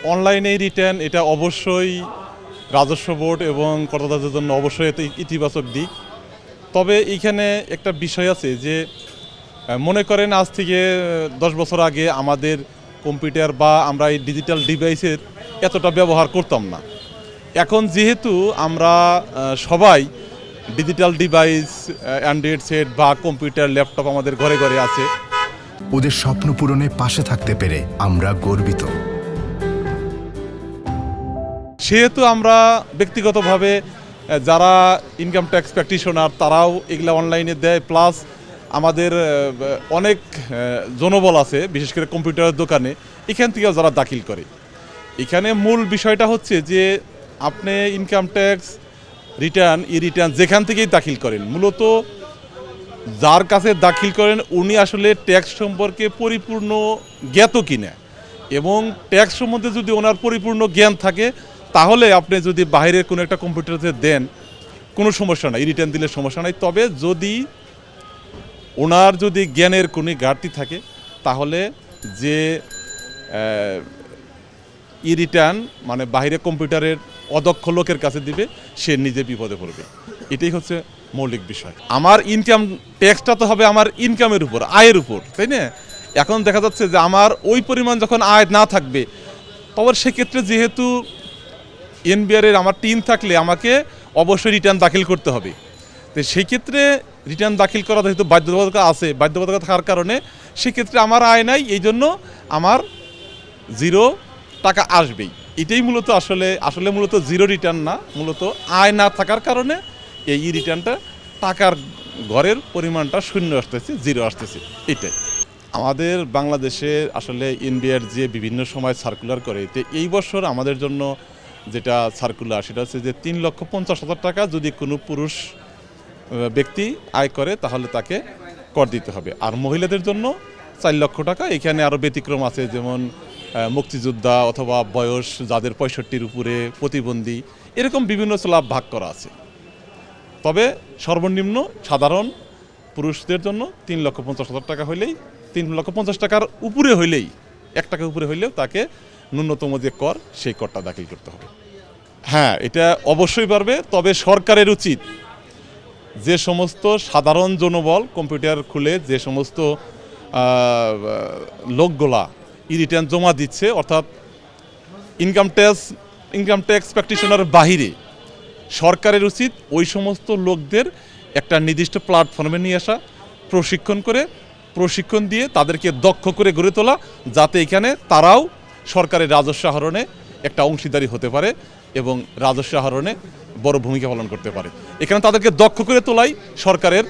অনলাইনে রিটার্ন এটা অবশ্যই রাজস্ব বোর্ড এবং করদাতাদের জন্য অবশ্যই এতে ইতিবাচক দিক। তবে এইখানে একটা বিষয় আছে যে মনে করেন আজ থেকে 10 বছর আগে আমাদের কম্পিউটার বা আমরা এই ডিজিটাল ডিভাইসের এতটা ব্যবহার করতাম না। এখন যেহেতু আমরা সবাই ডিজিটাল ডিভাইস, অ্যান্ড্রয়েড সেট বা কম্পিউটার, ল্যাপটপ আমাদের ঘরে ঘরে আছে, ওদের স্বপ্ন পূরণে পাশে থাকতে পেরে আমরা গর্বিত। সেহেতু আমরা ব্যক্তিগতভাবে যারা ইনকাম ট্যাক্স প্র্যাকটিশনার তারাও এগুলা অনলাইনে দেয়, প্লাস আমাদের অনেক জনবল আছে বিশেষ করে কম্পিউটারের দোকানে, এখান থেকেও যারা দাখিল করে। এখানে মূল বিষয়টা হচ্ছে যে আপনি ইনকাম ট্যাক্স রিটার্ন যেখান থেকেই দাখিল করেন, মূলত যার কাছে দাখিল করেন উনি আসলে ট্যাক্স সম্পর্কে পরিপূর্ণ জ্ঞাত কিনা, এবং ট্যাক্স সম্বন্ধে যদি ওনার পরিপূর্ণ জ্ঞান থাকে তাহলে আপনি যদি বাইরের কোনো একটা কম্পিউটারে দেন কোনো সমস্যা নাই, রিটার্ন দিলে সমস্যা নাই। তবে যদি ওনার যদি জ্ঞানের কোনো ঘাটতি থাকে তাহলে যে রিটার্ন মানে বাইরে কম্পিউটারের অদক্ষ লোকের কাছে দিবে, সে নিজে বিপদে পড়বে। এটাই হচ্ছে মৌলিক বিষয়। আমার ইনকাম ট্যাক্সটা তো হবে আমার ইনকামের উপর, আয়ের উপর, তাই না? এখন দেখা যাচ্ছে যে আমার ওই পরিমাণ যখন আয় না থাকবে, তবে সেক্ষেত্রে যেহেতু এনবিআরের আমার টিন থাকলে আমাকে অবশ্যই রিটার্ন দাখিল করতে হবে। তো সেই ক্ষেত্রে রিটার্ন দাখিল করা যেহেতু বাধ্যবাধকতা আছে, বাধ্যবাধকতা থাকার কারণে সেক্ষেত্রে আমার আয় নাই, এই জন্য আমার 0 টাকা আসবেই। এটাই মূলত আসলে মূলত জিরো রিটার্ন না, মূলত আয় না থাকার কারণে এই রিটার্নটা টাকার ঘরের পরিমাণটা শূন্য আসতেছে, 0 আসতেছে। এটাই আমাদের বাংলাদেশে আসলে এনবিআর যে বিভিন্ন সময় সার্কুলার করে, তো এই বছর আমাদের জন্য যেটা সার্কুলার সেটা হচ্ছে যে 3,50,000 টাকা যদি কোনো পুরুষ ব্যক্তি আয় করে তাহলে তাকে কর দিতে হবে, আর মহিলাদের জন্য 4 লক্ষ টাকা। এখানে আরও ব্যতিক্রম আছে, যেমন মুক্তিযোদ্ধা অথবা বয়স যাদের 65-র উপরে, প্রতিবন্ধী, এরকম বিভিন্ন স্ল্যাব ভাগ করা আছে। তবে সর্বনিম্ন সাধারণ পুরুষদের জন্য 3,50,000 টাকা হইলেই, 3,50,000 টাকার উপরে হইলেই, 1 টাকা উপরে হইলেও তাকে ন্যূনতম যে কর সেই করটা দাখিল করতে হবে। হ্যাঁ, এটা অবশ্যই পারবে। তবে সরকারের উচিত যে সমস্ত সাধারণ জনবল কম্পিউটার খুলে যে সমস্ত লোকগুলা রিটার্ন জমা দিচ্ছে, অর্থাৎ ইনকাম ট্যাক্স প্র্যাকটিশনার বাহিরে, সরকারের উচিত ওই সমস্ত লোকদের একটা নির্দিষ্ট প্ল্যাটফর্মে নিয়ে আসা, প্রশিক্ষণ দিয়ে তাদেরকে দক্ষ করে গড়ে তোলা, যাতে এখানে তারাও সরকারের রাজস্ব আহরণে একটা অংশীদারি হতে পারে এবং রাজস্ব আহরণে বড় ভূমিকা পালন করতে পারে। এখানে তাদেরকে দক্ষ করে তোলাই সরকারের